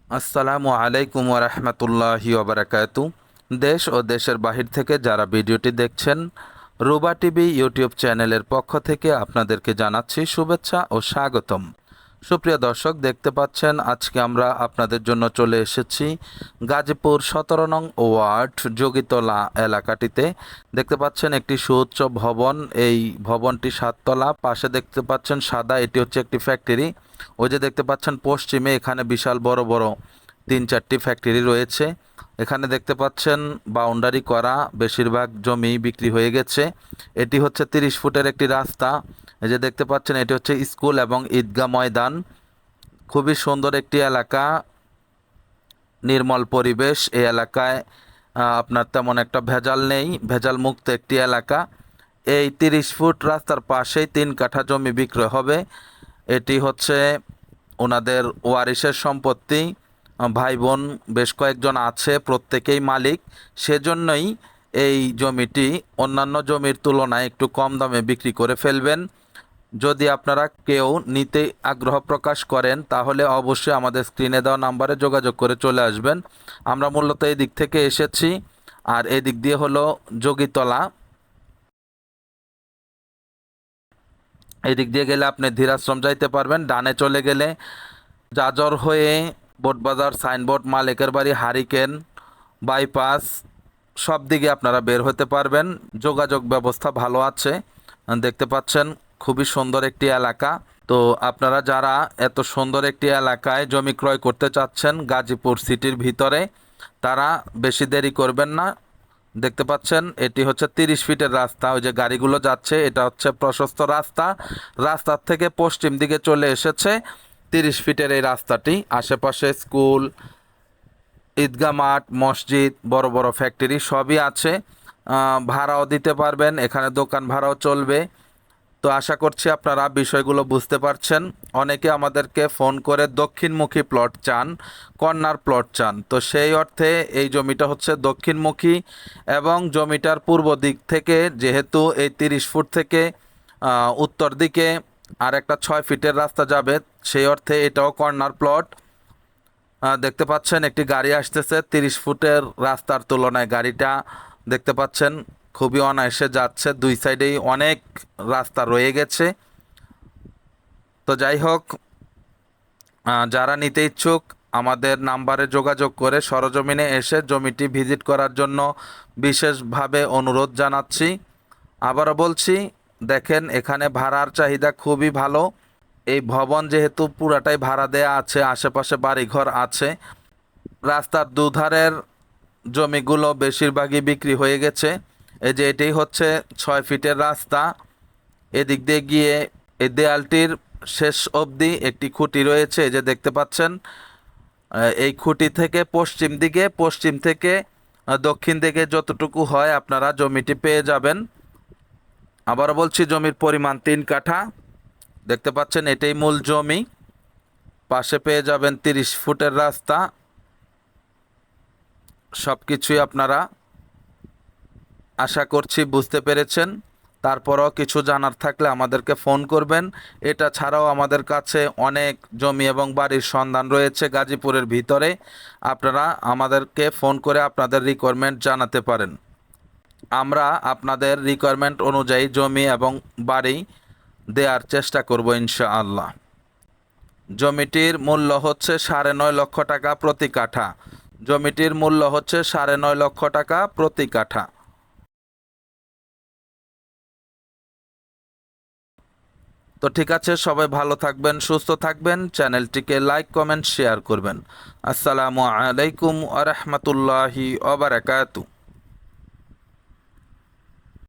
আসসালামু আলাইকুম ওরহমতুল্লাহি ওবরাকাতু। দেশ ও দেশের বাহির থেকে যারা ভিডিওটি দেখছেন, রুবা টিভি ইউটিউব চ্যানেলের পক্ষ থেকে আপনাদেরকে জানাচ্ছি শুভেচ্ছা ও স্বাগতম। সুপ্রিয় দর্শক, দেখতে পাচ্ছেন আজকে আমরা আপনাদের জন্য চলে এসেছি গাজীপুর 17 নং ওয়ার্ড যোগীতলা এলাকাটিতে। দেখতে পাচ্ছেন একটি সুউচ্চ ভবন, এই ভবনটি 7 তলা। পাশে দেখতে পাচ্ছেন সাদা, এটি হচ্ছে একটি ফ্যাক্টরি। ওই যে দেখতে পাচ্ছেন পশ্চিমে, এখানে বিশাল বড় বড় 3-4টি ফ্যাক্টরি রয়েছে। এখানে দেখতে পাচ্ছেন বাউন্ডারি করা, বেশিরভাগ জমি বিক্রি হয়ে গেছে। এটি হচ্ছে 30 ফুটের একটি রাস্তা। এই যে দেখতে পাচ্ছেন এটি হচ্ছে স্কুল এবং ঈদগাহ ময়দান। খুবই সুন্দর একটি এলাকা, নির্মল পরিবেশ। এই এলাকায় আপনার তেমন একটা ভেজাল নেই, ভেজাল মুক্ত একটি এলাকা। এই 30 ফুট রাস্তার পাশেই 3 কাঠা জমি বিক্রয় হবে। এটি হচ্ছে ওনাদের ওয়ারিশের সম্পত্তি। ভাই বোন বেশ কয়েকজন আছে, প্রত্যেকেই মালিক। সেজন্যই এই জমিটি অন্যান্য জমির তুলনায় একটু কম দামে বিক্রি করে ফেলবেন। যদি আপনারা কেউ নিতে আগ্রহ প্রকাশ করেন, তাহলে অবশ্যই আমাদের স্ক্রিনে দেওয়া নাম্বারে যোগাযোগ করে চলে আসবেন। আমরা মূলত এই দিক থেকে এসেছি, আর এই দিক দিয়ে হলো যোগীতলা। এই দিক দিয়ে গেলে আপনি ধীরাশ্রম যাইতে পারবেন। ডানে চলে গেলে জাজর হয়ে বোটবাজার, সাইনবোর্ড, মালিকের বাড়ি, হারিকেন, বাইপাস, সব দিকে আপনারা বের হতে পারবেন। যোগাযোগ ব্যবস্থা ভালো আছে। দেখতে পাচ্ছেন খুবই সুন্দর একটি এলাকা। তো আপনারা যারা এত সুন্দর একটি এলাকায় জমি ক্রয় করতে চাচ্ছেন গাজীপুর সিটির ভিতরে, তারা বেশি দেরি করবেন না। দেখতে পাচ্ছেন এটি হচ্ছে 30 ফিটের রাস্তা। ওই যে গাড়িগুলো যাচ্ছে, এটা হচ্ছে প্রশস্ত রাস্তা। রাস্তার থেকে পশ্চিম দিকে চলে এসেছে 30 ফিটের এই রাস্তাটি। আশেপাশে স্কুল, ঈদগাহ মাঠ, মসজিদ, বড় বড় ফ্যাক্টরি সবই আছে। ভাড়াও দিতে পারবেন, এখানে দোকান ভাড়াও চলবে। তো আশা করছি আপনারা বিষয়গুলো বুঝতে পারছেন। অনেকে আমাদেরকে ফোন করে দক্ষিণমুখী প্লট চান, কর্নার প্লট চান। তো সেই অর্থে এই জমিটা হচ্ছে দক্ষিণমুখী, এবং জমিটার পূর্ব দিক থেকে, যেহেতু এই 30 ফুট থেকে উত্তর দিকে আর একটা 6 ফিটের রাস্তা যাবে, সেই অর্থে এটাও কর্নার প্লট। দেখতে পাচ্ছেন একটি গাড়ি আসতেছে 30 ফুটের রাস্তার তুলনায়। গাড়িটা দেখতে পাচ্ছেন খুবই অনায়াসে যাচ্ছে, দুই সাইডেই অনেক রাস্তা রয়ে গেছে। তো যাই হোক, যারা নিতে ইচ্ছুক আমাদের নাম্বারে যোগাযোগ করে সরজমিনে এসে জমিটি ভিজিট করার জন্য বিশেষভাবে অনুরোধ জানাচ্ছি। আবারও বলছি, দেখেন এখানে ভাড়ার চাহিদা খুবই ভালো। এই ভবন যেহেতু পুরাটাই ভাড়া দেয়া আছে, আশেপাশে বাড়িঘর আছে। রাস্তার দুধারের জমিগুলো বেশিরভাগই বিক্রি হয়ে গেছে। এই যে এটাই হচ্ছে 6 ফিটের রাস্তা। এদিক দিয়ে গিয়ে এই দেয়ালটির শেষ অবধি একটি খুঁটি রয়েছে, এই যে দেখতে পাচ্ছেন। এই খুঁটি থেকে পশ্চিম থেকে দক্ষিণ দিকে যতটুকু হয় আপনারা জমিটি পেয়ে যাবেন। আবার বলছি, জমির পরিমাণ 3 কাঠা। দেখতে পাচ্ছেন এটাই মূল জমি। পাশে পেয়ে যাবেন 30 ফুটের রাস্তা। সব কিছুই আপনারা আশা করছি বুঝতে পেরেছেন। তারপরও কিছু জানার থাকলে আমাদেরকে ফোন করবেন। এটা ছাড়াও আমাদের কাছে অনেক জমি এবং বাড়ির সন্ধান রয়েছে গাজীপুরের ভিতরে। আপনারা আমাদেরকে ফোন করে আপনাদের রিকোয়ারমেন্ট জানাতে পারেন। আমরা আপনাদের রিকোয়ারমেন্ট অনুযায়ী জমি এবং বাড়ি দেওয়ার চেষ্টা করব ইনশাআল্লাহ। জমিটির মূল্য হচ্ছে 9.5 লক্ষ টাকা প্রতি কাঠা। জমিটির মূল্য হচ্ছে 9.5 লক্ষ টাকা প্রতি কাঠা। তো ঠিক আছে, সবাই ভালো থাকবেন, সুস্থ থাকবেন। চ্যানেলটিকে লাইক, কমেন্ট, শেয়ার করবেন। আসসালামু আলাইকুম ওয়া রাহমাতুল্লাহি ওয়া বারাকাতুহু।